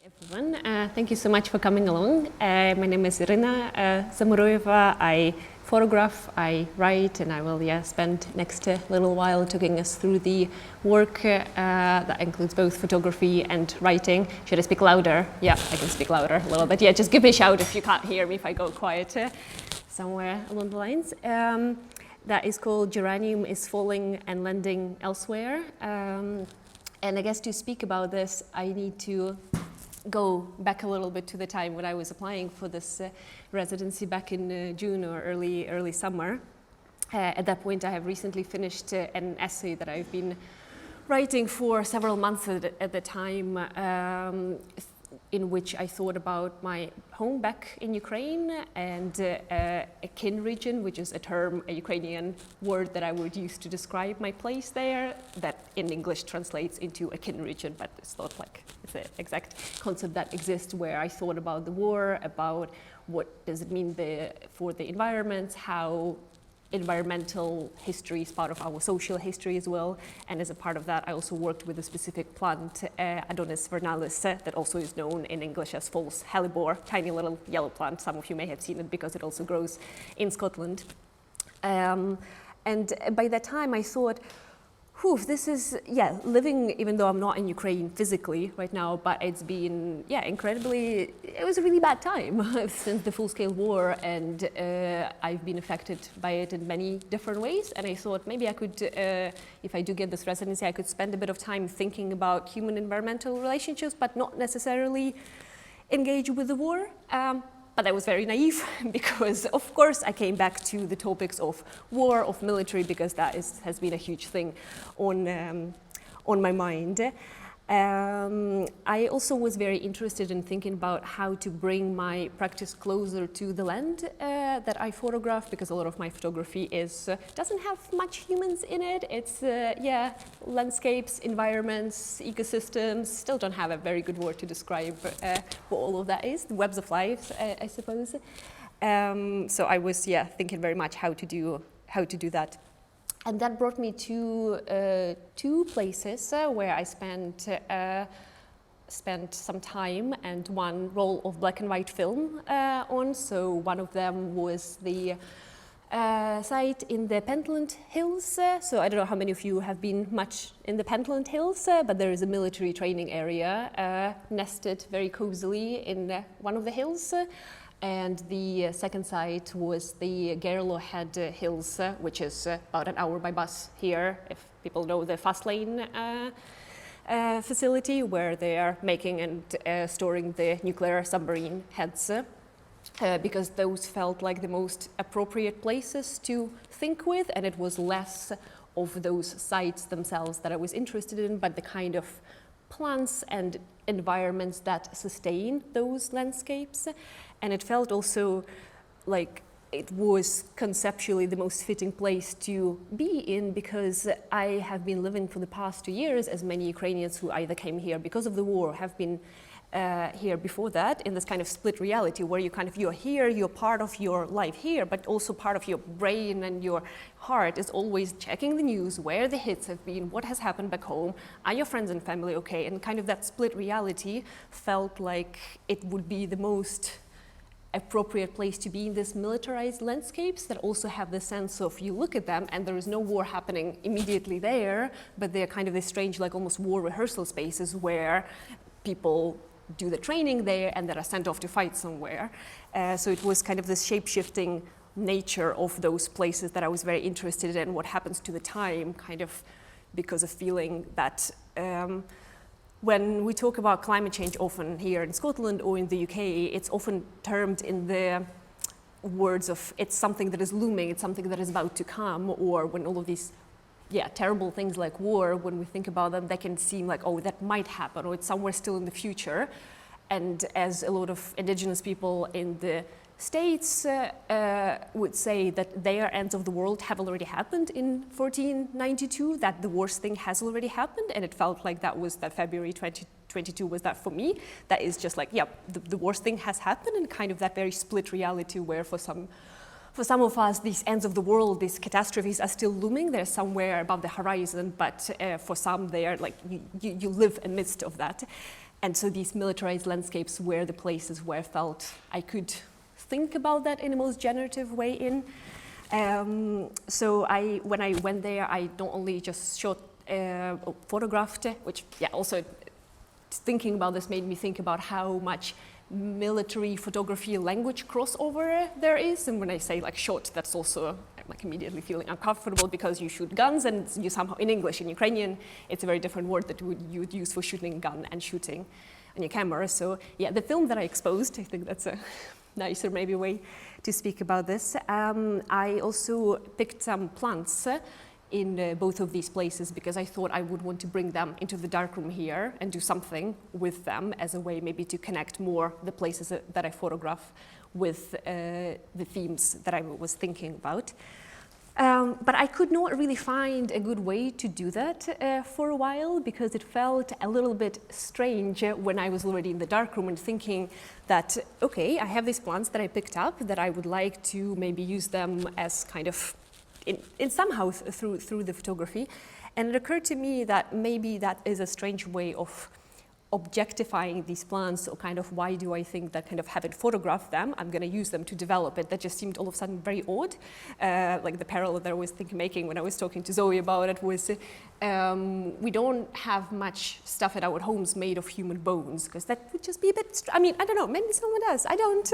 Everyone, thank you so much for coming along. My name is Iryna Zamuruieva. I photograph, I write, and I will spend next little while taking us through the work that includes both photography and writing. Should I speak louder? Yeah, I can speak louder a little bit. Yeah, just give me a shout if you can't hear me, if I go quiet somewhere along the lines. That is called Geranium is Falling and Landing Elsewhere. And I guess to speak about this, I need to go back a little bit to the time when I was applying for this residency back in June or early summer. At that point, I have recently finished an essay that I've been writing for several months at the time, in which I thought about my home back in Ukraine and a kin region, which is a Ukrainian word that I would use to describe my place there, that in English translates into a kin region, but it's not like it's an exact concept that exists, where I thought about the war, about what does it mean for the environment, how environmental history is part of our social history as well, and as a part of that I also worked with a specific plant, Adonis vernalis, that also is known in English as false hellebore, tiny little yellow plant. Some of you may have seen it because it also grows in Scotland. And by that time I thought, this is, living, even though I'm not in Ukraine physically right now, but it's been, it was a really bad time since the full-scale war, and I've been affected by it in many different ways. And I thought maybe I could, if I do get this residency, I could spend a bit of time thinking about human-environmental relationships, but not necessarily engage with the war. But I was very naive because, of course, I came back to the topics of war, of military, because that has been a huge thing on my mind. I also was very interested in thinking about how to bring my practice closer to the land that I photograph, because a lot of my photography doesn't have much humans in it. It's landscapes, environments, ecosystems. Still don't have a very good word to describe what all of that is. The webs of life, I suppose. So I was thinking very much how to do that. And that brought me to two places where I spent some time and one roll of black and white film on. So one of them was the site in the Pentland Hills. So I don't know how many of you have been much in the Pentland Hills, but there is a military training area nested very cozily in one of the hills. And the second site was the Gerlo Head Hills, which is about an hour by bus here, if people know the fast lane facility, where they are making and storing the nuclear submarine heads, because those felt like the most appropriate places to think with, and it was less of those sites themselves that I was interested in, but the kind of plants and environments that sustain those landscapes. And it felt also like it was conceptually the most fitting place to be in, because I have been living for the past 2 years, as many Ukrainians who either came here because of the war or have been here before that, in this kind of split reality where you're here, you're part of your life here, but also part of your brain and your heart is always checking the news, where the hits have been, what has happened back home, are your friends and family okay? And kind of that split reality felt like it would be the most appropriate place to be in these militarized landscapes that also have the sense of, you look at them and there is no war happening immediately there, but they're kind of this strange, like almost war rehearsal spaces where people do the training there and that are sent off to fight somewhere. So it was kind of this shape-shifting nature of those places that I was very interested in, what happens to the time, kind of because of feeling that when we talk about climate change often here in Scotland or in the UK, it's often termed in the words of it's something that is looming, it's something that is about to come, or when all of these terrible things like war, when we think about them, they can seem like, oh, that might happen, or it's somewhere still in the future. And as a lot of indigenous people in the States would say that their ends of the world have already happened in 1492, that the worst thing has already happened, and it felt like that February 2022 was that for me. That is just like, the worst thing has happened, and kind of that very split reality where for some for some of us, these ends of the world, these catastrophes are still looming. They're somewhere above the horizon, but for some, they are like, you live amidst of that. And so these militarized landscapes were the places where I felt I could think about that in a most generative way in. So when I went there, I not only just shot, photographed, which, yeah, also thinking about this made me think about how much military photography language crossover there is. And when I say like shot, that's also like immediately feeling uncomfortable because you shoot guns and you somehow, in English, in Ukrainian, it's a very different word that you would use for shooting a gun and shooting on your camera. So yeah, the film that I exposed, I think that's a nicer maybe way to speak about this. I also picked some plants in both of these places because I thought I would want to bring them into the darkroom here and do something with them as a way maybe to connect more the places that I photograph with the themes that I was thinking about. But I could not really find a good way to do that for a while because it felt a little bit strange when I was already in the darkroom and thinking that, okay, I have these plants that I picked up that I would like to maybe use them as kind of in somehow through the photography. And it occurred to me that maybe that is a strange way of objectifying these plants, or kind of why do I think that kind of having photographed them, I'm going to use them to develop it. That just seemed all of a sudden very odd. Like the parallel that I was making when I was talking to Zoe about it was we don't have much stuff at our homes made of human bones, because that would just be a bit, I mean, I don't know, maybe someone does. I don't.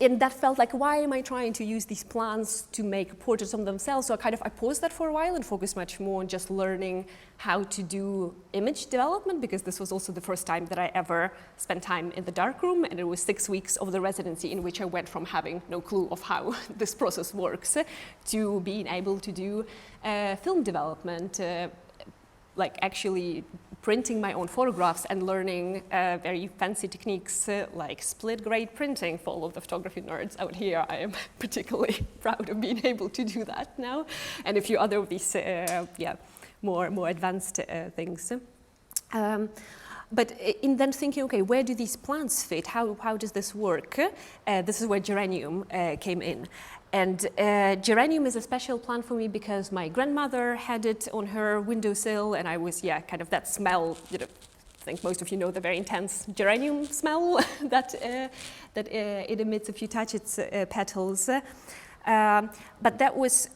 And that felt like, why am I trying to use these plants to make portraits of themselves? So I paused that for a while and focused much more on just learning how to do image development, because this was also the first time that I ever spent time in the darkroom, and it was 6 weeks of the residency in which I went from having no clue of how this process works to being able to do film development, like actually printing my own photographs and learning very fancy techniques like split grade printing. For all of the photography nerds out here, I am particularly proud of being able to do that now, and a few other of these more advanced things. But in then thinking, okay, where do these plants fit? How does this work? This is where geranium came in. And geranium is a special plant for me because my grandmother had it on her windowsill, and I was, kind of that smell, I think most of you know the very intense geranium smell that it emits if you touch its petals. But that was,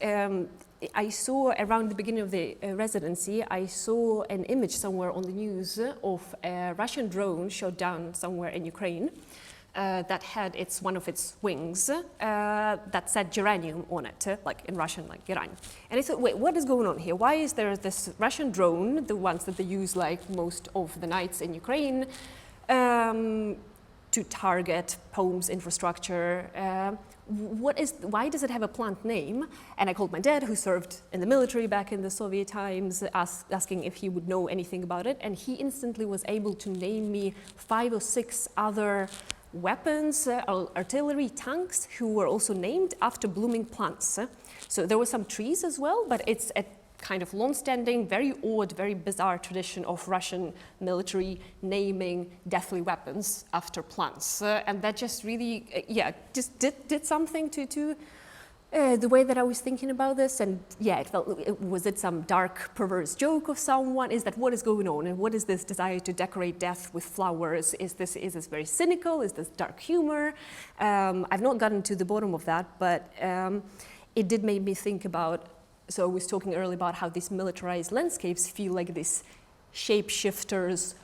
I saw around the beginning of the residency, I saw an image somewhere on the news of a Russian drone shot down somewhere in Ukraine. That had one of its wings that said geranium on it, like in Russian, like Geranium. And I thought, wait, what is going on here? Why is there this Russian drone, the ones that they use like most of the nights in Ukraine, to target homes, infrastructure? Why does it have a plant name? And I called my dad, who served in the military back in the Soviet times, asking if he would know anything about it. And he instantly was able to name me 5 or 6 other weapons, artillery, tanks, who were also named after blooming plants. So there were some trees as well, but it's a kind of long-standing, very odd, very bizarre tradition of Russian military naming deathly weapons after plants. And that just really, just did something to the way that I was thinking about this. And it felt, was it some dark, perverse joke of someone? Is that what is going on? And what is this desire to decorate death with flowers? Is this very cynical? Is this dark humor? I've not gotten to the bottom of that, but it did make me think about, so I was talking earlier about how these militarized landscapes feel like these shapeshifters,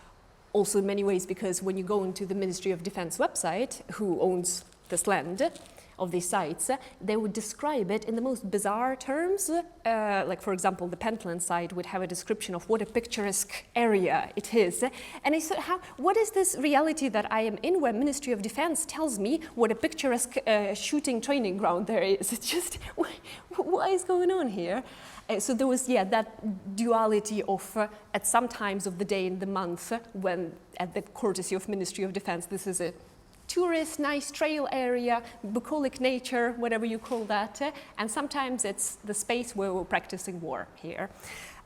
also in many ways, because when you go into the Ministry of Defense website, who owns this land of these sites, they would describe it in the most bizarre terms. Like, for example, the Pentland site would have a description of what a picturesque area it is. And I thought, what is this reality that I am in, where Ministry of Defense tells me what a picturesque shooting training ground there is? It's just, what is going on here? So there was, that duality of, at some times of the day and the month, when, at the courtesy of Ministry of Defense, this is a tourist, nice trail area, bucolic nature, whatever you call that, and sometimes it's the space where we're practicing war here.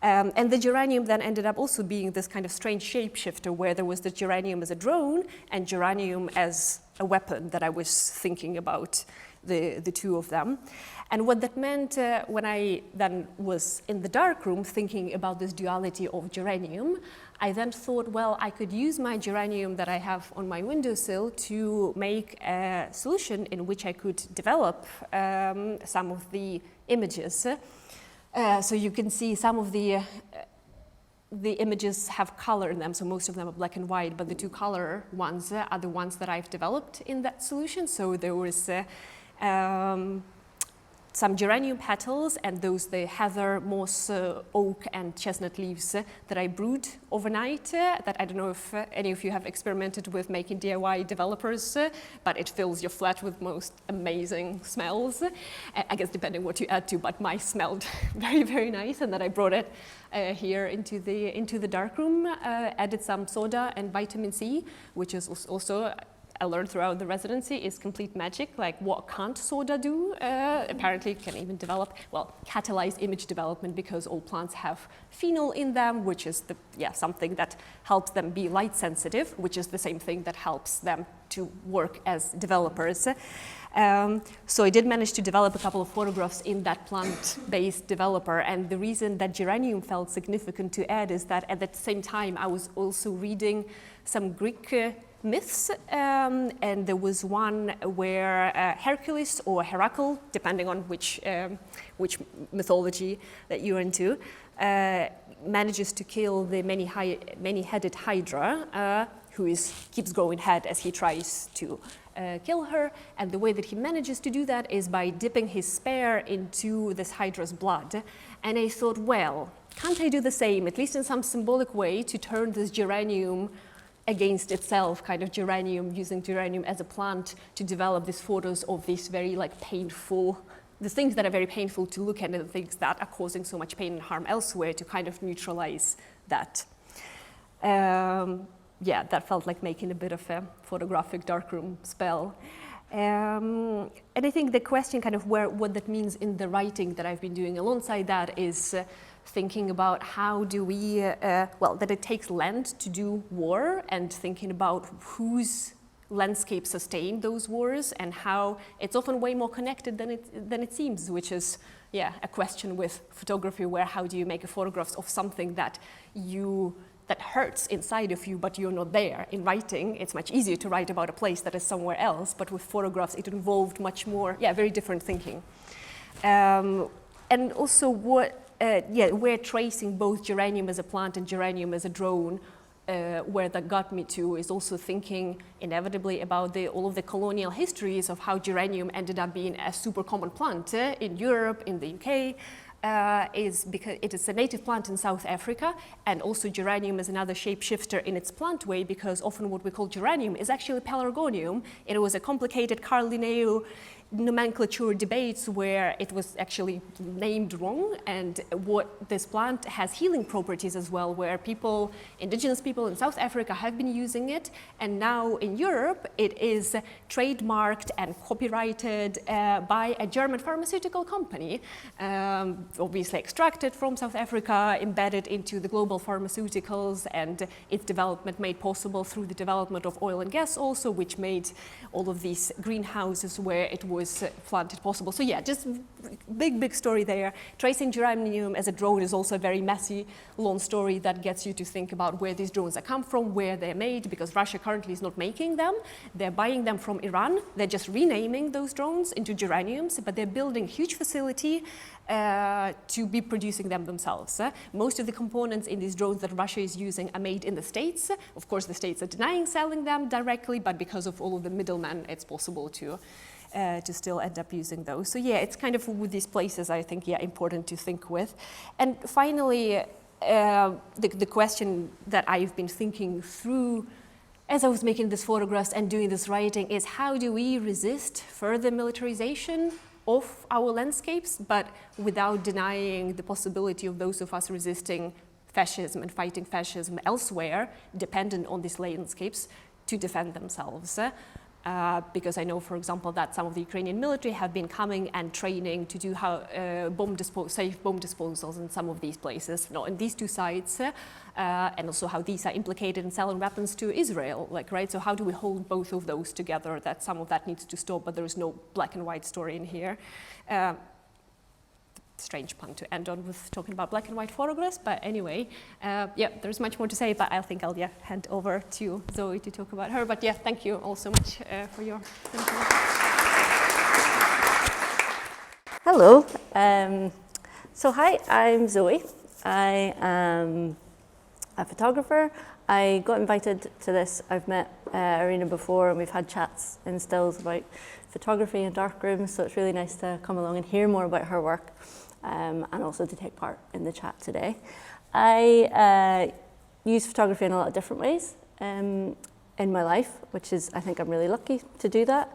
And the geranium then ended up also being this kind of strange shapeshifter, where there was the geranium as a drone and geranium as a weapon that I was thinking about the two of them. And what that meant when I then was in the darkroom thinking about this duality of geranium, I then thought, well, I could use my geranium that I have on my windowsill to make a solution in which I could develop some of the images. So you can see some of the images have color in them, so most of them are black and white, but the two color ones are the ones that I've developed in that solution. So there was some geranium petals and the heather, moss, oak and chestnut leaves that I brewed overnight, that I don't know if any of you have experimented with making DIY developers, but it fills your flat with most amazing smells. I guess depending what you add to, but mine smelled very, very nice, and then I brought it here into the darkroom, added some soda and vitamin C, which is also I learned throughout the residency is complete magic. Like, what can't soda do? Apparently it can even develop, well, catalyze image development, because all plants have phenol in them, which is something that helps them be light sensitive, which is the same thing that helps them to work as developers. So I did manage to develop a couple of photographs in that plant-based developer, and the reason that geranium felt significant to add is that at the same time I was also reading some Greek myths, and there was one where Hercules or Heracle, depending on which mythology that you're into, manages to kill the many-headed Hydra, who keeps growing head as he tries to kill her. And the way that he manages to do that is by dipping his spear into this Hydra's blood. And I thought, well, can't I do the same, at least in some symbolic way, to turn this geranium against itself, kind of geranium, using geranium as a plant to develop these photos of these very painful, the things that are very painful to look at and the things that are causing so much pain and harm elsewhere, to kind of neutralize that. That felt like making a bit of a photographic darkroom spell. And I think the question kind of what that means in the writing that I've been doing alongside that is thinking about how do we, that it takes land to do war, and thinking about whose landscape sustain those wars, and how it's often way more connected than it seems, which is a question with photography, where how do you make a photograph of something that hurts inside of you, but you're not there. In writing, it's much easier to write about a place that is somewhere else, but with photographs, it involved much more, very different thinking. And also we're tracing both geranium as a plant and geranium as a drone. Where that got me to is also thinking inevitably about all of the colonial histories of how geranium ended up being a super common plant in Europe, in the UK, is because it is a native plant in South Africa, and also geranium is another shapeshifter in its plant way, because often what we call geranium is actually pelargonium. It was a complicated Carl Linneo nomenclature debates where it was actually named wrong, and what this plant has healing properties as well, where indigenous people in South Africa have been using it, and now in Europe it is trademarked and copyrighted by a German pharmaceutical company, obviously extracted from South Africa, embedded into the global pharmaceuticals, and its development made possible through the development of oil and gas also, which made all of these greenhouses where it was planted possible. So just big story there. Tracing geranium as a drone is also a very messy, long story that gets you to think about where these drones come from, where they're made, because Russia currently is not making them. They're buying them from Iran. They're just renaming those drones into geraniums, but they're building a huge facility to be producing them themselves. Most of the components in these drones that Russia is using are made in the States. Of course, the States are denying selling them directly, but because of all of the middlemen, it's possible to still end up using those. So it's kind of with these places, I think, important to think with. And finally, the question that I've been thinking through as I was making these photographs and doing this writing is, how do we resist further militarization of our landscapes, but without denying the possibility of those of us resisting fascism and fighting fascism elsewhere, dependent on these landscapes, to defend themselves? because I know, for example, that some of the Ukrainian military have been coming and training to do safe bomb disposals in some of these places, not in these two sites, and also how these are implicated in selling weapons to Israel, right? So how do we hold both of those together, that some of that needs to stop, but there is no black and white story in here. Strange pun to end on with talking about black and white photographs, but anyway, yeah, there's much more to say, but I think I'll hand over to Zoe to talk about her. But yeah, thank you all so much for your attention. Hello. So hi, I'm Zoe. I am a photographer. I got invited to this. I've met Iryna before, and we've had chats in stills about photography in dark rooms, so it's really nice to come along and hear more about her work. And also to take part in the chat today. I use photography in a lot of different ways in my life, which is, I think I'm really lucky to do that.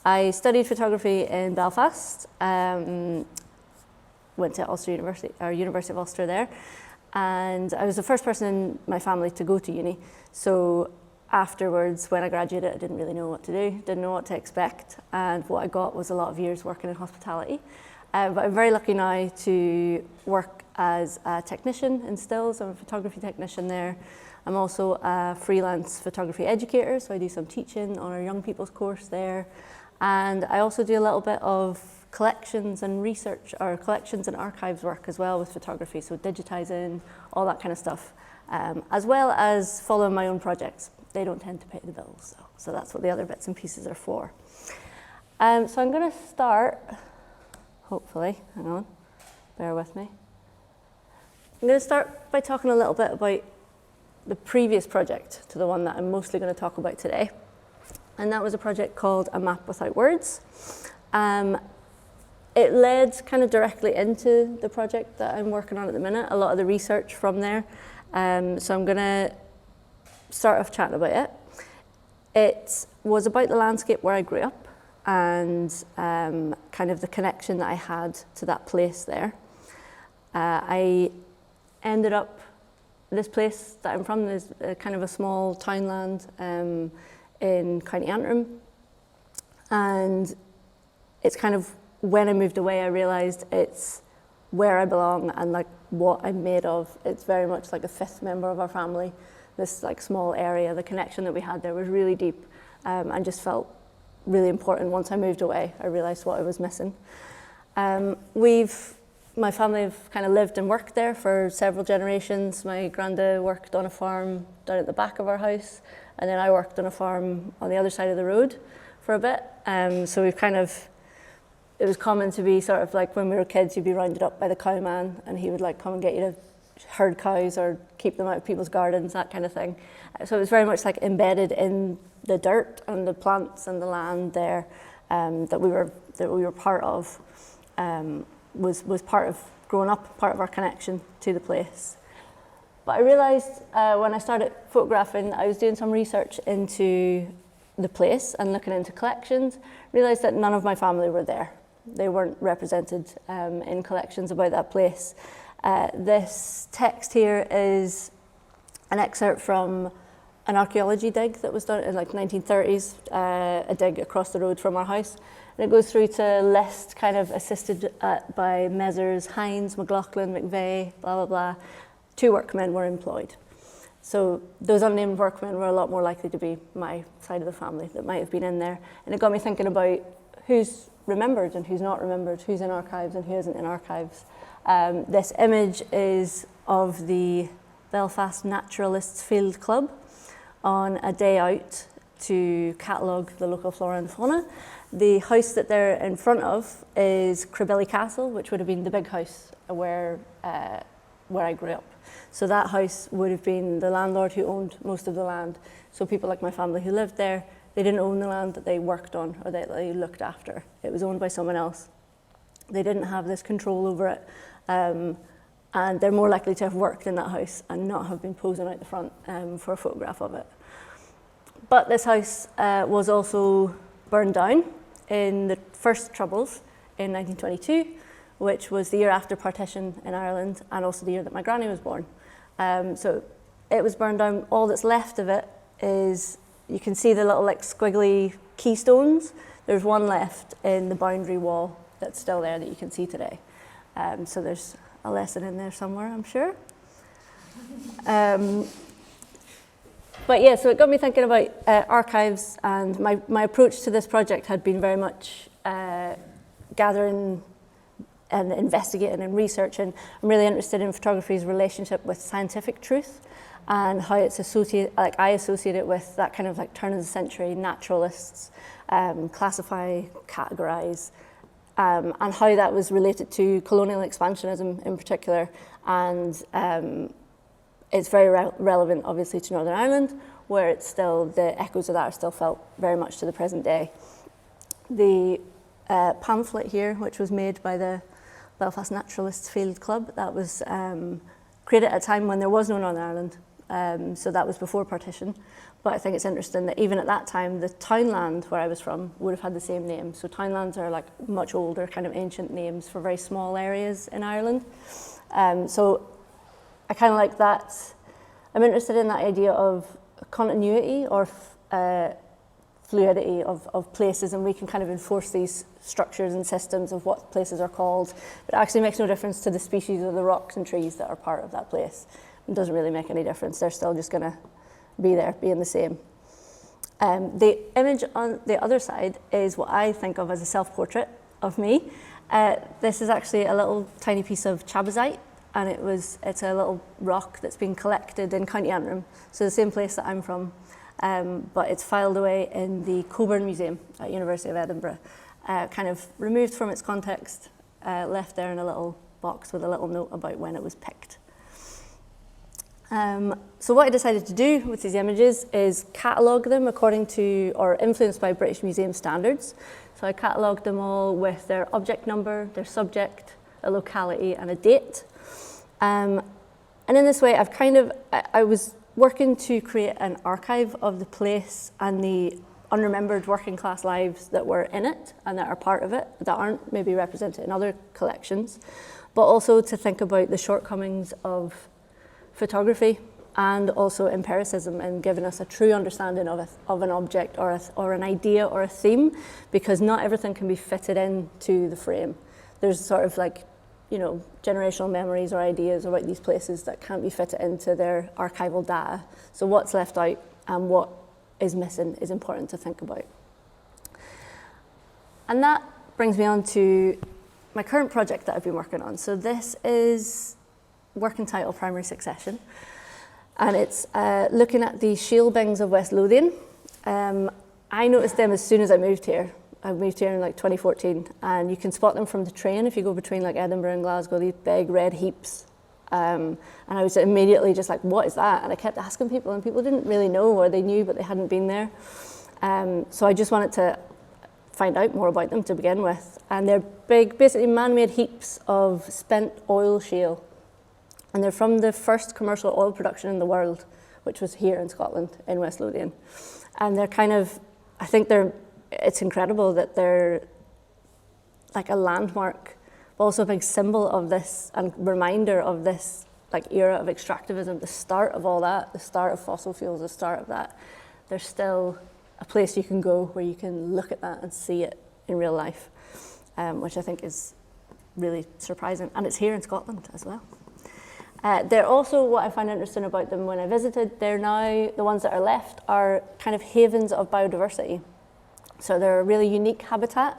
I studied photography in Belfast, went to Ulster University, or University of Ulster there, and I was the first person in my family to go to uni. So afterwards, when I graduated, I didn't really know what to do, didn't know what to expect, and what I got was a lot of years working in hospitality. But I'm very lucky now to work as a technician in stills. I'm a photography technician there. I'm also a freelance photography educator, so I do some teaching on our young people's course there. And I also do a little bit of collections and research, or collections and archives work as well with photography, so digitizing, all that kind of stuff, as well as following my own projects. They don't tend to pay the bills, so that's what the other bits and pieces are for. So I'm going to start. Hopefully, hang on, bear with me. I'm going to start by talking a little bit about the previous project to the one that I'm mostly going to talk about today. And that was a project called A Map Without Words. It led kind of directly into the project that I'm working on at the minute, a lot of the research from there. So I'm going to start off chatting about it. It was about the landscape where I grew up, and kind of the connection that I had to that place there. I ended up, this place that I'm from is kind of a small townland in County Antrim, and it's kind of, when I moved away, I realised it's where I belong and like what I'm made of. It's very much like a fifth member of our family, this like small area. The connection that we had there was really deep, and just felt really important. Once I moved away, I realised what I was missing. My family have kind of lived and worked there for several generations. My granda worked on a farm down at the back of our house, and then I worked on a farm on the other side of the road for a bit. So we've kind of, it was common to be sort of like when we were kids, you'd be rounded up by the cowman, and he would like come and get you to herd cows or keep them out of people's gardens, that kind of thing. So it was very much like embedded in the dirt and the plants and the land there, that we were part of, was part of growing up, part of our connection to the place. But I realised when I started photographing, I was doing some research into the place and looking into collections, realised that none of my family were there. They weren't represented in collections about that place. This text here is an excerpt from an archaeology dig that was done in like 1930s, a dig across the road from our house. And it goes through to list kind of assisted by Messrs. Hines, McLaughlin, McVeigh, blah, blah, blah. 2 workmen were employed. So those unnamed workmen were a lot more likely to be my side of the family that might have been in there. And it got me thinking about who's remembered and who's not remembered, who's in archives and who isn't in archives. This image is of the Belfast Naturalists Field Club on a day out to catalogue the local flora and fauna. The house that they're in front of is Cribilly Castle, which would have been the big house where I grew up. So that house would have been the landlord who owned most of the land. So people like my family who lived there, they didn't own the land that they worked on or that they looked after. It was owned by someone else. They didn't have this control over it. And they're more likely to have worked in that house and not have been posing out the front for a photograph of it. But this house was also burned down in the first Troubles in 1922, which was the year after partition in Ireland and also the year that my granny was born. So it was burned down. All that's left of it is you can see the little like squiggly keystones. There's one left in the boundary wall that's still there that you can see today. So there's a lesson in there somewhere, I'm sure. But yeah, so it got me thinking about archives, and my approach to this project had been very much gathering and investigating and researching. I'm really interested in photography's relationship with scientific truth and how it's associated, like I associate it with that kind of like turn of the century naturalists, classify, categorize, and how that was related to colonial expansionism in particular. And it's very relevant, obviously, to Northern Ireland, where it's still, the echoes of that are still felt very much to the present day. The pamphlet here, which was made by the Belfast Naturalists Field Club, that was created at a time when there was no Northern Ireland, so that was before partition. But I think it's interesting that even at that time, the townland where I was from would have had the same name. So townlands are like much older, kind of ancient names for very small areas in Ireland. So I kind of like that. I'm interested in that idea of continuity or fluidity of places, and we can kind of enforce these structures and systems of what places are called, but it actually makes no difference to the species of the rocks and trees that are part of that place. It doesn't really make any difference. They're still just going to be there, being the same. The image on the other side is what I think of as a self-portrait of me. This is actually a little tiny piece of chabazite, and it's a little rock that's been collected in County Antrim, so the same place that I'm from, but it's filed away in the Coburn Museum at University of Edinburgh, kind of removed from its context, left there in a little box with a little note about when it was picked. So what I decided to do with these images is catalogue them according to, or influenced by British Museum standards. So I catalogued them all with their object number, their subject, a locality and a date. And in this way, I was working to create an archive of the place and the unremembered working class lives that were in it and that are part of it, that aren't maybe represented in other collections, but also to think about the shortcomings of photography and also empiricism, and giving us a true understanding of an object or an idea or a theme, because not everything can be fitted into the frame. There's sort of like, you know, generational memories or ideas about these places that can't be fitted into their archival data. So what's left out and what is missing is important to think about. And that brings me on to my current project that I've been working on. So this is working title Primary Succession, and it's looking at the shale bings of West Lothian. I noticed them as soon as I moved here. I moved here in like 2014, and you can spot them from the train if you go between like Edinburgh and Glasgow, these big red heaps. And I was immediately just like, what is that? And I kept asking people, and people didn't really know, or they knew but they hadn't been there. So I just wanted to find out more about them to begin with. And they're big, basically man-made heaps of spent oil shale. And they're from the first commercial oil production in the world, which was here in Scotland, in West Lothian. And they're kind of, it's incredible that they're like a landmark, but also a big symbol of this and reminder of this like era of extractivism, the start of all that, the start of fossil fuels, the start of that. There's still a place you can go where you can look at that and see it in real life, which I think is really surprising. And it's here in Scotland as well. They're also, what I find interesting about them when I visited, they're now, the ones that are left are kind of havens of biodiversity. So they're a really unique habitat.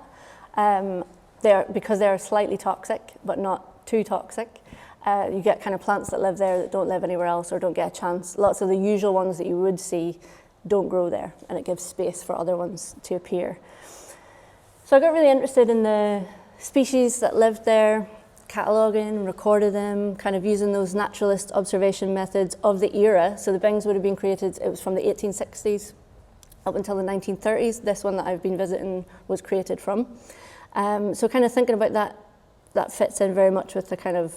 Because they're slightly toxic, but not too toxic. You get kind of plants that live there that don't live anywhere else or don't get a chance. Lots of the usual ones that you would see don't grow there, and it gives space for other ones to appear. So I got really interested in the species that lived there, cataloguing, recorded them, kind of using those naturalist observation methods of the era. So the bings would have been created, it was from the 1860s up until the 1930s. This one that I've been visiting was created from. So kind of thinking about that fits in very much with the kind of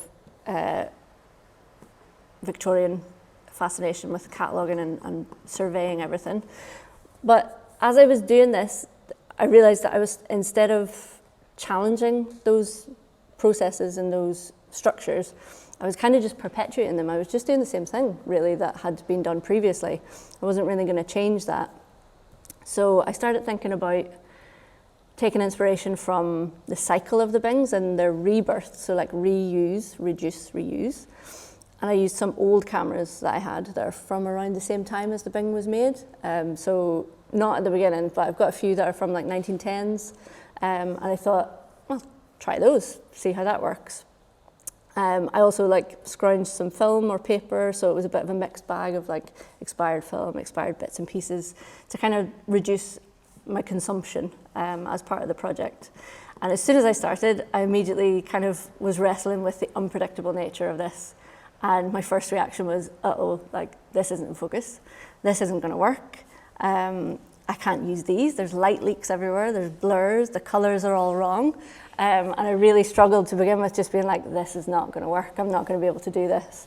Victorian fascination with cataloguing and surveying everything. But as I was doing this, I realized that I was, instead of challenging those processes and those structures, I was kind of just perpetuating them. I was just doing the same thing, really, that had been done previously. I wasn't really going to change that. So I started thinking about taking inspiration from the cycle of the Bings and their rebirth, so like reuse, reduce, reuse. And I used some old cameras that I had that are from around the same time as the Bing was made. So not at the beginning, but I've got a few that are from like 1910s. And I thought, well, try those, see how that works. I also like scrounged some film or paper, so it was a bit of a mixed bag of like expired film, expired bits and pieces to kind of reduce my consumption as part of the project. And as soon as I started, I immediately kind of was wrestling with the unpredictable nature of this. And my first reaction was, uh-oh, like this isn't in focus. This isn't gonna work. I can't use these. There's light leaks everywhere. There's blurs. The colors are all wrong. And I really struggled to begin with, just being like, this is not gonna work. I'm not gonna be able to do this.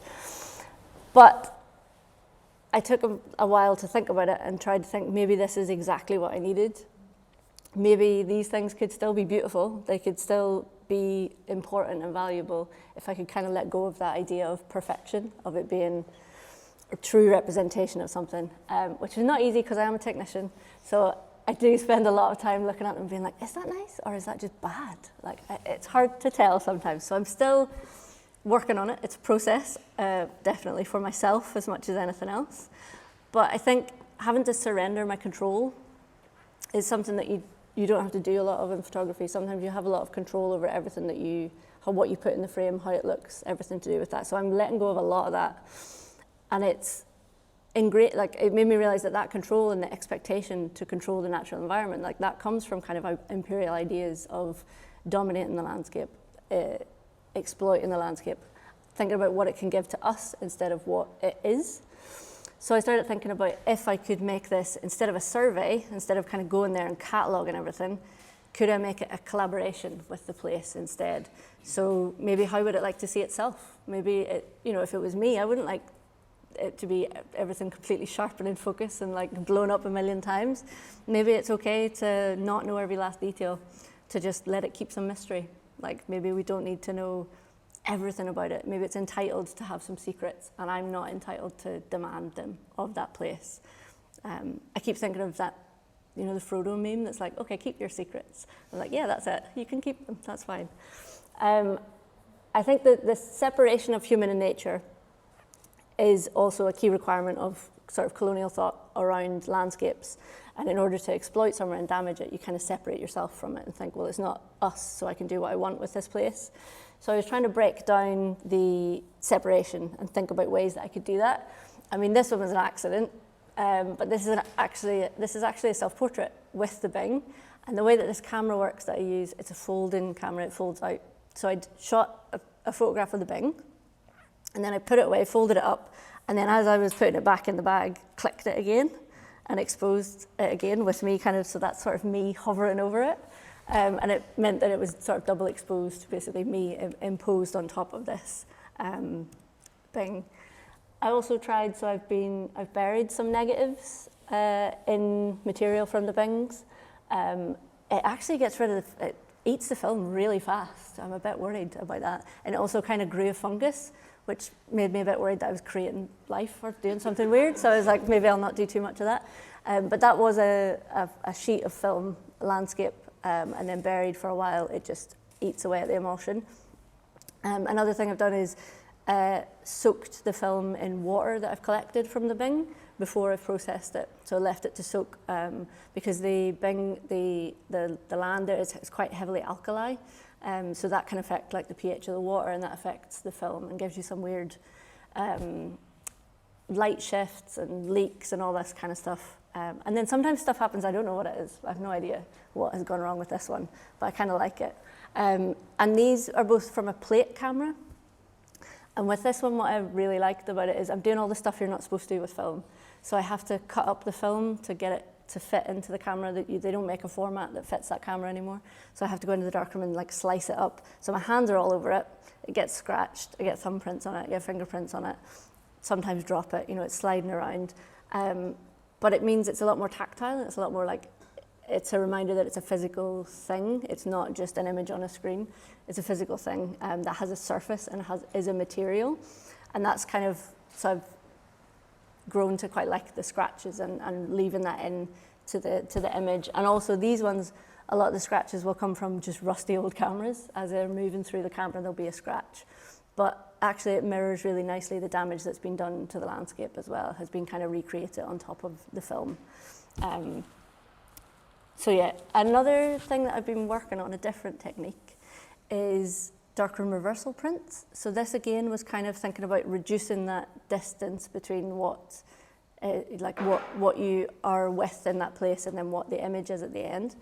But I took a while to think about it and tried to think, maybe this is exactly what I needed. Maybe these things could still be beautiful. They could still be important and valuable if I could kind of let go of that idea of perfection, of it being a true representation of something, which is not easy because I am a technician. So I do spend a lot of time looking at them and being like, is that nice or is that just bad? Like, it's hard to tell sometimes. So I'm still working on it. It's a process, definitely for myself as much as anything else. But I think having to surrender my control is something that you don't have to do a lot of in photography. Sometimes you have a lot of control over everything that what you put in the frame, how it looks, everything to do with that. So I'm letting go of a lot of that. And it's it made me realize that control and the expectation to control the natural environment, like that comes from kind of imperial ideas of dominating the landscape, exploiting the landscape, thinking about what it can give to us instead of what it is. So I started thinking about if I could make this, instead of a survey, instead of kind of going there and cataloguing everything, could I make it a collaboration with the place instead? So maybe how would it like to see itself? Maybe if it was me, I wouldn't like it to be everything completely sharp and in focus and like blown up a million times. Maybe it's okay to not know every last detail, to just let it keep some mystery. Like maybe we don't need to know everything about it. Maybe it's entitled to have some secrets and I'm not entitled to demand them of that place. I keep thinking of that, the Frodo meme that's like, okay, keep your secrets. I'm like, yeah, that's it. You can keep them, that's fine. I think that the separation of human and nature is also a key requirement of sort of colonial thought around landscapes. And in order to exploit somewhere and damage it, you kind of separate yourself from it and think, well, it's not us, so I can do what I want with this place. So I was trying to break down the separation and think about ways that I could do that. I mean, this one was an accident, but this is actually a self-portrait with the Bing. And the way that this camera works that I use, it's a folding camera, it folds out. So I'd shot a photograph of the Bing, and then I put it away, folded it up, and then as I was putting it back in the bag, clicked it again and exposed it again with me kind of, so that's sort of me hovering over it. And it meant that it was sort of double exposed, basically me imposed on top of this Bing. I also tried, so I've buried some negatives in material from the Bings. It actually gets rid of it eats the film really fast. I'm a bit worried about that. And it also kind of grew a fungus, which made me a bit worried that I was creating life or doing something weird. So I was like, maybe I'll not do too much of that. But that was a sheet of film landscape, and then buried for a while, it just eats away at the emulsion. Another thing I've done is soaked the film in water that I've collected from the Bing before I've processed it. So I left it to soak because the Bing, the land there is quite heavily alkali. So that can affect like the pH of the water, and that affects the film and gives you some weird light shifts and leaks and all this kind of stuff. And then sometimes stuff happens, I don't know what it is. I have no idea what has gone wrong with this one, but I kind of like it. And these are both from a plate camera. And with this one, what I really liked about it is I'm doing all the stuff you're not supposed to do with film. So I have to cut up the film to get it to fit into the camera. They don't make a format that fits that camera anymore. So I have to go into the darkroom and like slice it up. So my hands are all over it. It gets scratched. I get thumbprints on it. I get fingerprints on it. Sometimes drop it. It's sliding around. But it means it's a lot more tactile. It's a lot more like, it's a reminder that it's a physical thing. It's not just an image on a screen. It's a physical thing that has a surface and is a material. And that's kind of, so I've grown to quite like the scratches and leaving that in to the image. And also these ones, a lot of the scratches will come from just rusty old cameras. As they're moving through the camera, there'll be a scratch. But actually it mirrors really nicely the damage that's been done to the landscape as well, has been kind of recreated on top of the film. So yeah, another thing that I've been working on, a different technique, is darkroom reversal prints. So this again was kind of thinking about reducing that distance between what you are with in that place and then what the image is at the end.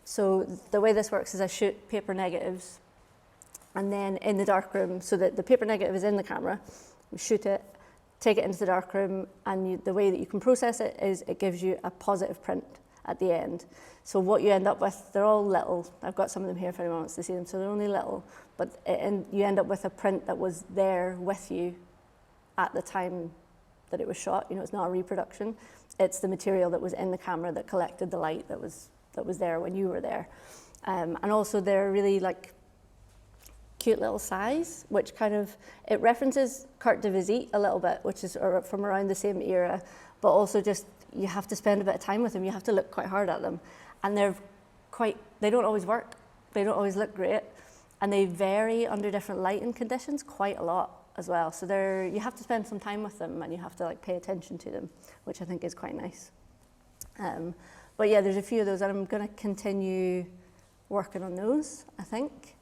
So the way this works is I shoot paper negatives, and then in the darkroom, so that the paper negative is in the camera, we shoot it, take it into the darkroom, and the way that you can process it is it gives you a positive print at the end. So what you end up with, they're all little. I've got some of them here if anyone wants to see them, so they're only little, but you end up with a print that was there with you at the time that it was shot. You know, it's not a reproduction. It's the material that was in the camera that collected the light that was there when you were there. And also they're really like cute little size, which kind of, it references carte de visite a little bit, which is from around the same era, but also just, you have to spend a bit of time with them. You have to look quite hard at them. And they don't always work. They don't always look great. And they vary under different lighting conditions quite a lot as well. So you have to spend some time with them, and you have to like pay attention to them, which I think is quite nice. But yeah, there's a few of those, and I'm going to continue working on those, I think.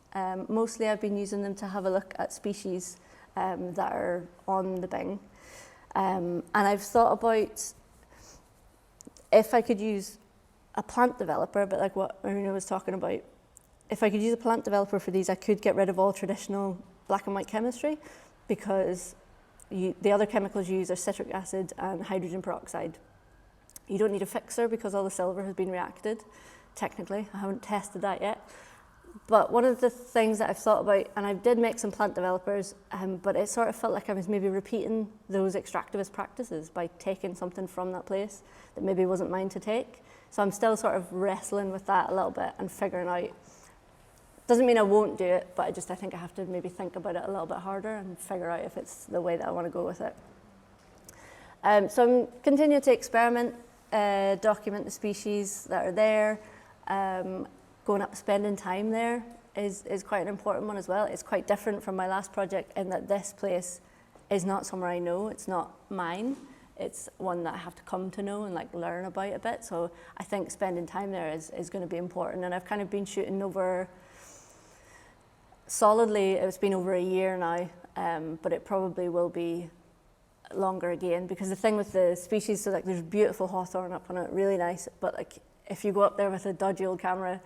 Mostly I've been using them to have a look at species that are on the Bing. And I've thought about if I could use a plant developer, a bit like what Iryna was talking about. If I could use a plant developer for these, I could get rid of all traditional black and white chemistry, because the other chemicals you use are citric acid and hydrogen peroxide. You don't need a fixer because all the silver has been reacted, technically. I haven't tested that yet. But one of the things that I've thought about, and I did make some plant developers, but it sort of felt like I was maybe repeating those extractivist practices by taking something from that place that maybe wasn't mine to take. So I'm still sort of wrestling with that a little bit and figuring out. Doesn't mean I won't do it, but I think I have to maybe think about it a little bit harder and figure out if it's the way that I want to go with it. So I'm continuing to experiment, document the species that are there. Going up, spending time there is quite an important one as well. It's quite different from my last project in that this place is not somewhere I know. It's not mine. It's one that I have to come to know and like learn about a bit. So I think spending time there is going to be important. And I've kind of been shooting over, solidly, it's been over a year now, but it probably will be longer again, because the thing with the species, so like there's beautiful hawthorn up on it, really nice, but like if you go up there with a dodgy old camera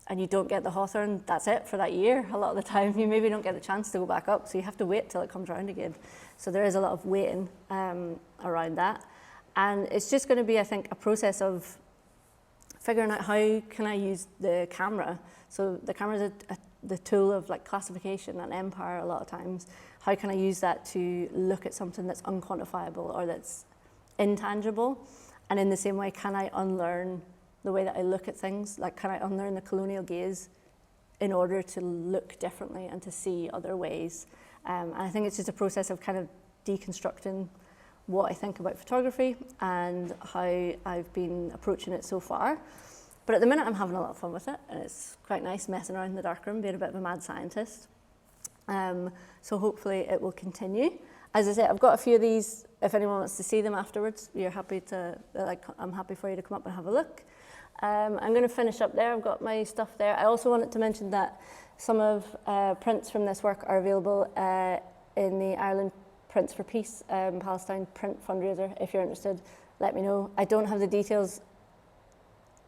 and you don't get the hawthorn, that's it for that year. A lot of the time you maybe don't get the chance to go back up, so you have to wait till it comes around again. So there is a lot of waiting around that. And it's just going to be, I think, a process of figuring out how can I use the camera. So the camera is the tool of like classification and empire a lot of times. How can I use that to look at something that's unquantifiable or that's intangible? And in the same way, can I unlearn the way that I look at things? Like, can I unlearn the colonial gaze in order to look differently and to see other ways? And I think it's just a process of kind of deconstructing what I think about photography and how I've been approaching it so far. But at the minute, I'm having a lot of fun with it, and it's quite nice messing around in the darkroom, being a bit of a mad scientist. So hopefully it will continue. As I said, I've got a few of these. If anyone wants to see them afterwards, I'm happy for you to come up and have a look. I'm going to finish up there. I've got my stuff there. I also wanted to mention that some of prints from this work are available in the Ireland Prints for Peace Palestine print fundraiser. If you're interested, let me know. I don't have the details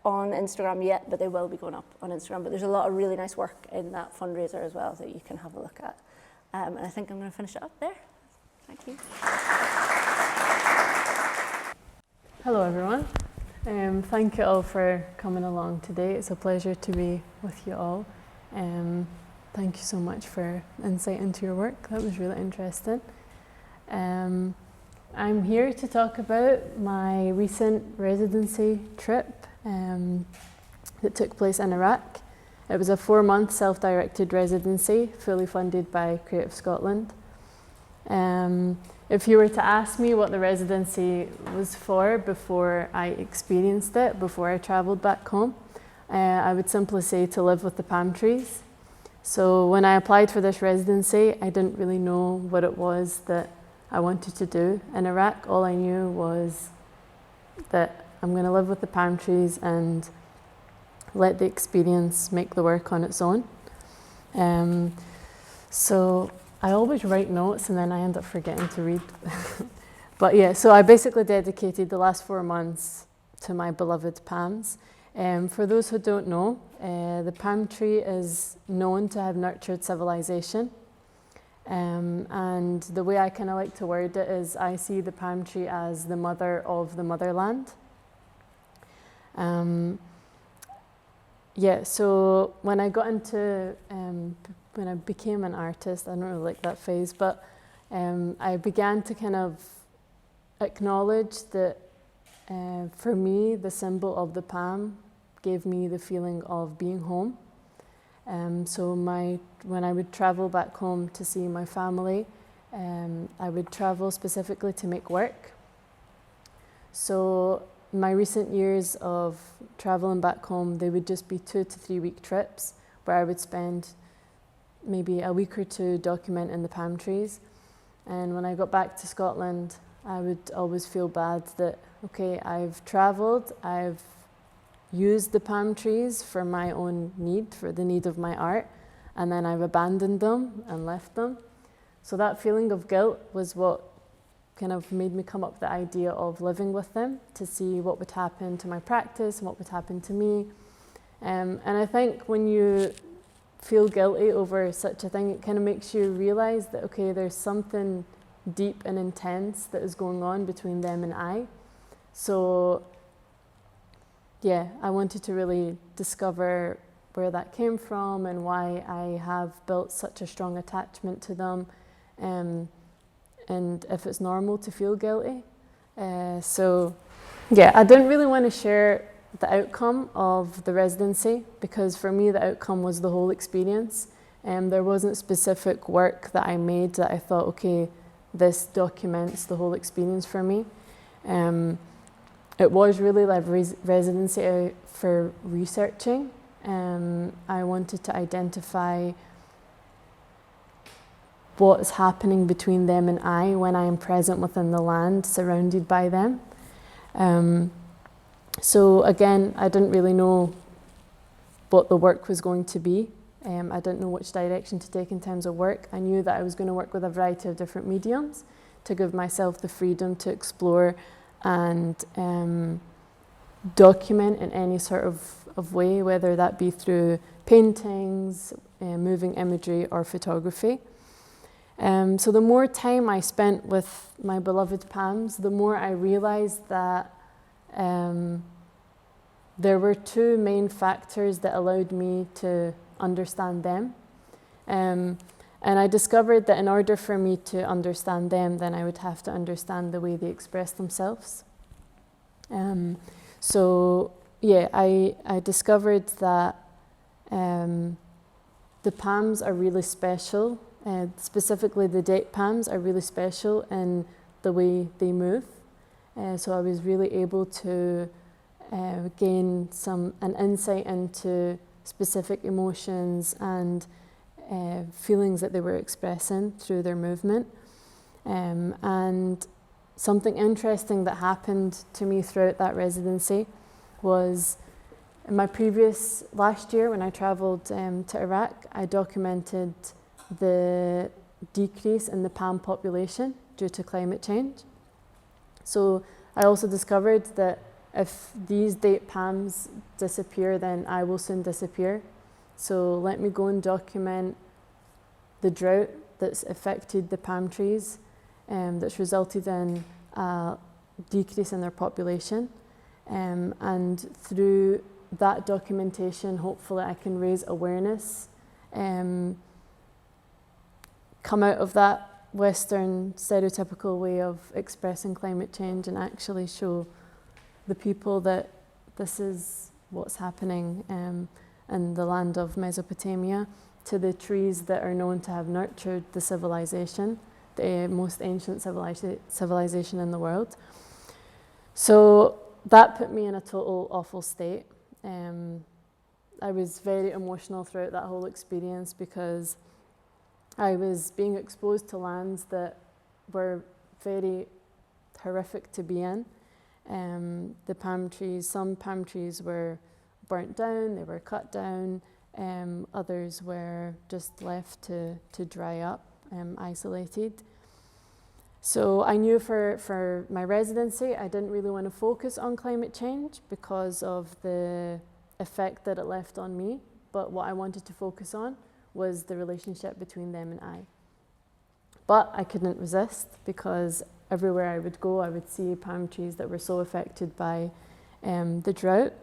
on Instagram yet, but they will be going up on Instagram. But there's a lot of really nice work in that fundraiser as well that you can have a look at. And I think I'm going to finish it up there. Thank you. Hello everyone. Thank you all for coming along today. It's a pleasure to be with you all. Thank you so much for insight into your work. That was really interesting. I'm here to talk about my recent residency trip that took place in Iraq. It was a 4-month self-directed residency, fully funded by Creative Scotland. if you were to ask me what the residency was for before I experienced it, before I travelled back home, I would simply say to live with the palm trees. So when I applied for this residency, I didn't really know what it was that I wanted to do in Iraq. All I knew was that I'm going to live with the palm trees and let the experience make the work on its own. So I always write notes and then I end up forgetting to read. But yeah, so I basically dedicated the last 4 months to my beloved palms. For those who don't know, the palm tree is known to have nurtured civilization. And the way I kind of like to word it is I see the palm tree as the mother of the motherland. Yeah, so when I got into, when I became an artist, I don't really like that phase, but I began to kind of acknowledge that for me, the symbol of the palm gave me the feeling of being home. So when I would travel back home to see my family, I would travel specifically to make work. So my recent years of traveling back home, they would just be 2 to 3 week trips where I would spend maybe a week or 2 documenting the palm trees. And when I got back to Scotland, I would always feel bad that, okay, I've traveled, I've used the palm trees for my own need, for the need of my art, and then I've abandoned them and left them. So that feeling of guilt was what kind of made me come up with the idea of living with them to see what would happen to my practice and what would happen to me. And I think when you feel guilty over such a thing, it kind of makes you realize that, okay, there's something deep and intense that is going on between them and I. So yeah, I wanted to really discover where that came from and why I have built such a strong attachment to them, and if it's normal to feel guilty. So yeah, I didn't really want to share the outcome of the residency because for me the outcome was the whole experience. There wasn't specific work that I made that I thought, okay, this documents the whole experience for me. It was really like residency for researching. I wanted to identify what's happening between them and I when I am present within the land, surrounded by them. So again, I didn't really know what the work was going to be. I didn't know which direction to take in terms of work. I knew that I was going to work with a variety of different mediums to give myself the freedom to explore and document in any sort of way, whether that be through paintings, moving imagery or photography. So the more time I spent with my beloved palms, the more I realized that there were 2 main factors that allowed me to understand them. And I discovered that in order for me to understand them, then I would have to understand the way they express themselves. So yeah, I discovered that the palms are really special. Specifically the date palms are really special in the way they move. So I was really able to gain an insight into specific emotions and feelings that they were expressing through their movement. And something interesting that happened to me throughout that residency was in my last year when I travelled to Iraq, I documented the decrease in the palm population due to climate change. So I also discovered that if these date palms disappear, then I will soon disappear. So let me go and document the drought that's affected the palm trees, that's resulted in a decrease in their population. And through that documentation, hopefully I can raise awareness, come out of that Western stereotypical way of expressing climate change and actually show the people that this is what's happening in the land of Mesopotamia, to the trees that are known to have nurtured the civilization, the most ancient civilization in the world. So that put me in a total awful state. I was very emotional throughout that whole experience because I was being exposed to lands that were very horrific to be in. The palm trees, some palm trees were burnt down, they were cut down, others were just left to dry up, isolated. So I knew for my residency, I didn't really want to focus on climate change because of the effect that it left on me, but what I wanted to focus on was the relationship between them and I. But I couldn't resist because everywhere I would go, I would see palm trees that were so affected by the drought.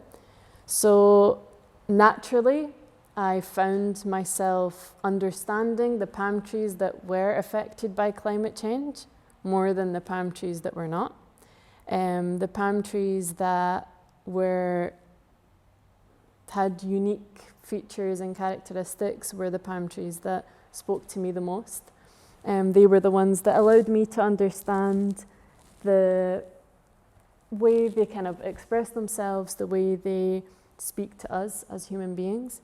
So naturally, I found myself understanding the palm trees that were affected by climate change more than the palm trees that were not. The palm trees that had unique features and characteristics were the palm trees that spoke to me the most. They were the ones that allowed me to understand the way they kind of express themselves, the way they speak to us as human beings.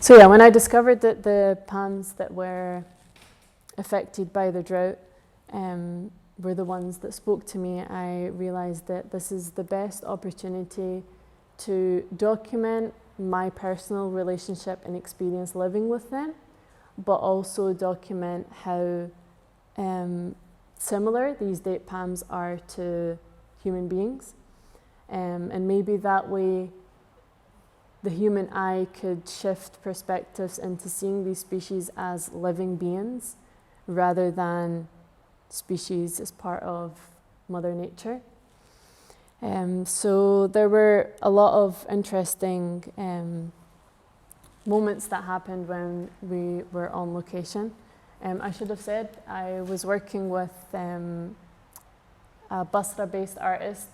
So yeah, when I discovered that the palms that were affected by the drought were the ones that spoke to me, I realized that this is the best opportunity to document my personal relationship and experience living with them, but also document how similar these date palms are to human beings. And maybe that way the human eye could shift perspectives into seeing these species as living beings rather than species as part of Mother Nature. So there were a lot of interesting moments that happened when we were on location. I should have said I was working with a Basra-based artist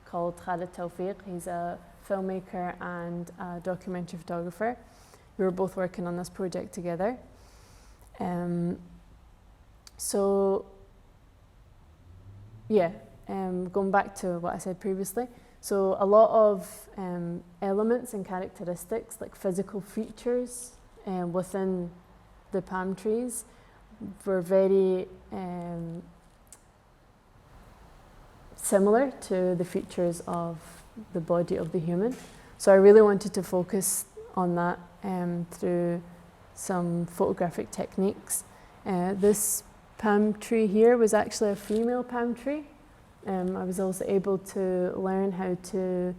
called Khalid Tawfiq. He's a filmmaker and a documentary photographer. We were both working on this project together. Going back to what I said previously. So a lot of elements and characteristics, like physical features within the palm trees, were very similar to the features of the body of the human. So I really wanted to focus on that through some photographic techniques. This palm tree here was actually a female palm tree. I was also able to learn how to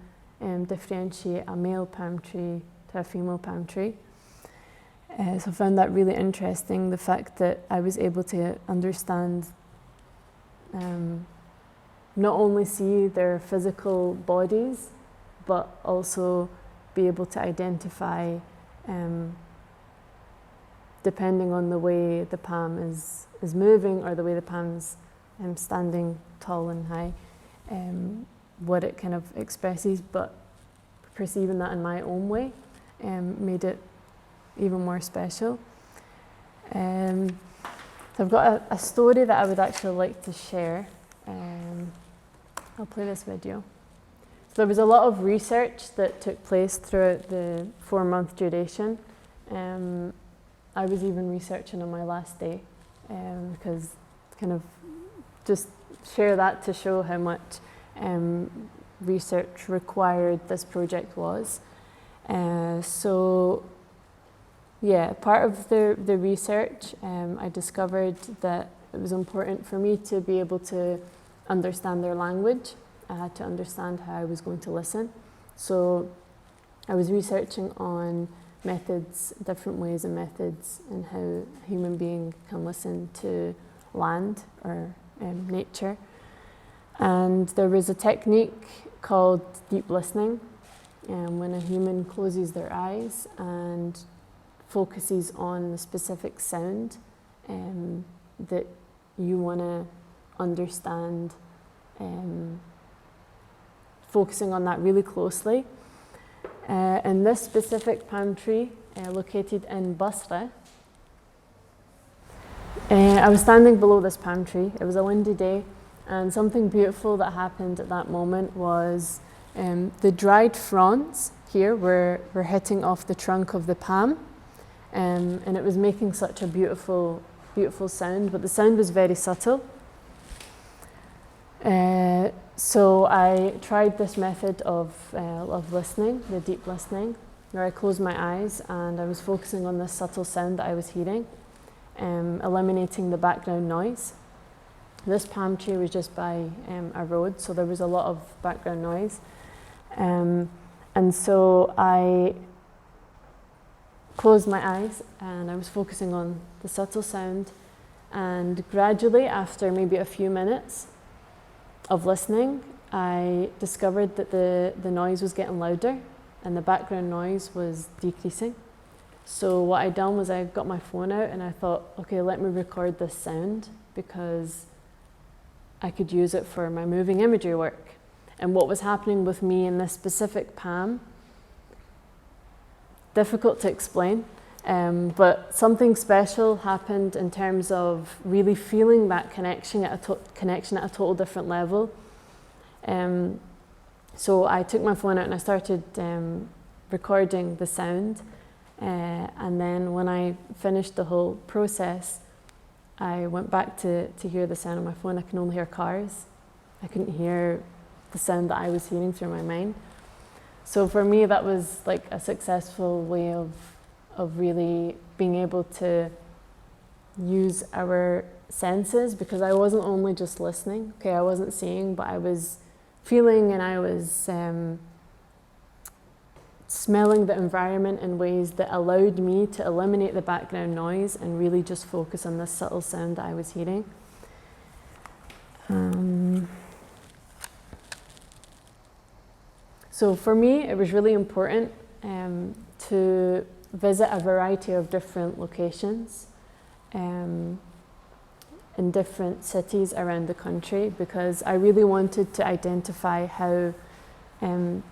differentiate a male palm tree to a female palm tree. So I found that really interesting, the fact that I was able to understand, not only see their physical bodies, but also be able to identify, depending on the way the palm is moving or the way the palm's standing tall and high, what it kind of expresses, but perceiving that in my own way made it even more special. So I've got a story that I would actually like to share. I'll play this video. So there was a lot of research that took place throughout the 4-month duration. I was even researching on my last day because kind of just share that to show how much research required this project was. So yeah, part of the research, I discovered that it was important for me to be able to understand their language. I had to understand how I was going to listen. So I was researching on methods, different ways and methods, and how a human being can listen to land or nature. And there was a technique called deep listening, when a human closes their eyes and focuses on the specific sound that you want to understand focusing on that really closely. In this specific palm tree, located in Basra, I was standing below this palm tree. It was a windy day, and something beautiful that happened at that moment was the dried fronds here were hitting off the trunk of the palm, and it was making such a beautiful sound, but the sound was very subtle. So I tried this method of listening, the deep listening, where I closed my eyes and I was focusing on this subtle sound that I was hearing, eliminating the background noise. This palm tree was just by a road, so there was a lot of background noise. And so I closed my eyes and I was focusing on the subtle sound, and gradually, after maybe a few minutes of listening, I discovered that the noise was getting louder and the background noise was decreasing. So what I'd done was I got my phone out and I thought, okay, let me record this sound because I could use it for my moving imagery work. And what was happening with me in this specific palm, difficult to explain, but something special happened in terms of really feeling that connection at a total different level. So I took my phone out and I started recording the sound, and then when I finished the whole process, I went back to hear the sound on my phone. I can only hear cars. I couldn't hear the sound that I was hearing through my mind. So for me, that was like a successful way of really being able to use our senses, because I wasn't only just listening. Okay, I wasn't seeing, but I was feeling and I was smelling the environment in ways that allowed me to eliminate the background noise and really just focus on the subtle sound that I was hearing. So for me, it was really important to visit a variety of different locations in different cities around the country, because I really wanted to identify how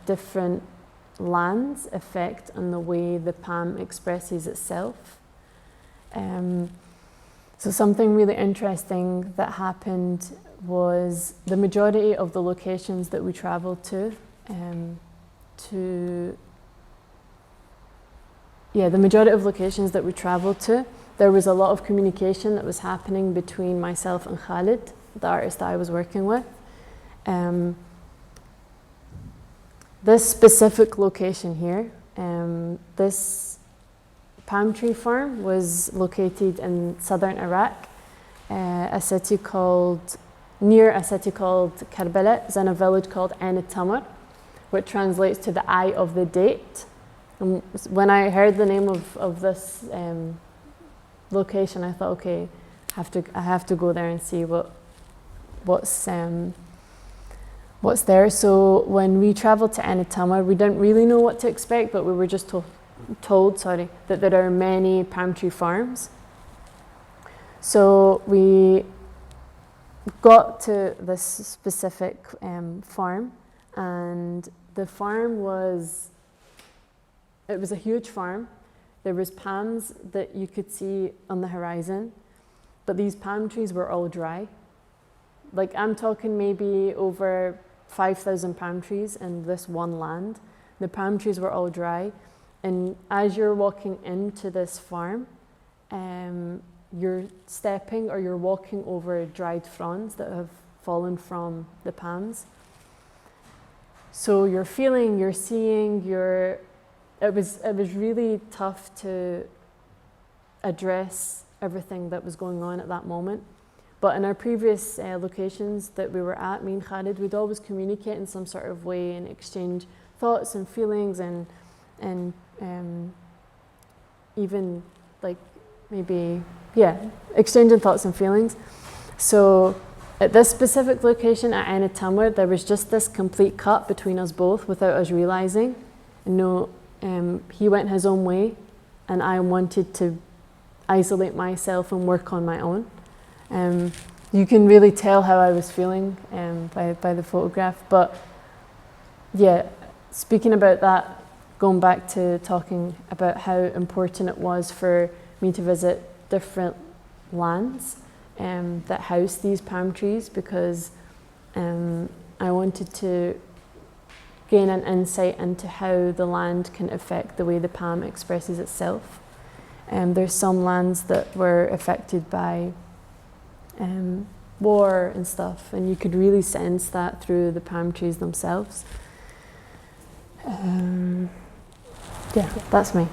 different lands affect on the way the palm expresses itself. So something really interesting that happened was the majority of the locations that we traveled to, the majority of locations that we traveled to, there was a lot of communication that was happening between myself and Khalid, the artist that I was working with. This specific location here, this palm tree farm was located in southern Iraq, near a city called Karbala. It's in a village called Ain Tamar, which translates to the eye of the date. And when I heard the name of this location, I thought, okay, I have to go there and see what's there. So when we traveled to Ain Tamar, we didn't really know what to expect, but we were just told that there are many palm tree farms. So we got to this specific farm, and the farm was a huge farm. There was palms that you could see on the horizon, but these palm trees were all dry. Like, I'm talking maybe over 5,000 palm trees in this one land. The palm trees were all dry, and as you're walking into this farm, you're stepping or you're walking over dried fronds that have fallen from the palms. So you're feeling, you're seeing, it was really tough to address everything that was going on at that moment. But in our previous locations that we were at, me and Khalid, we'd always communicate in some sort of way and exchange thoughts and feelings and even like maybe, exchanging thoughts and feelings. So at this specific location at Ain Tamar, there was just this complete cut between us both without us realizing. He went his own way and I wanted to isolate myself and work on my own. You can really tell how I was feeling by the photograph, but yeah, speaking about that, going back to talking about how important it was for me to visit different lands that house these palm trees, because I wanted to gain an insight into how the land can affect the way the palm expresses itself. There's some lands that were affected by war and stuff, and you could really sense that through the palm trees themselves. Yeah, that's me.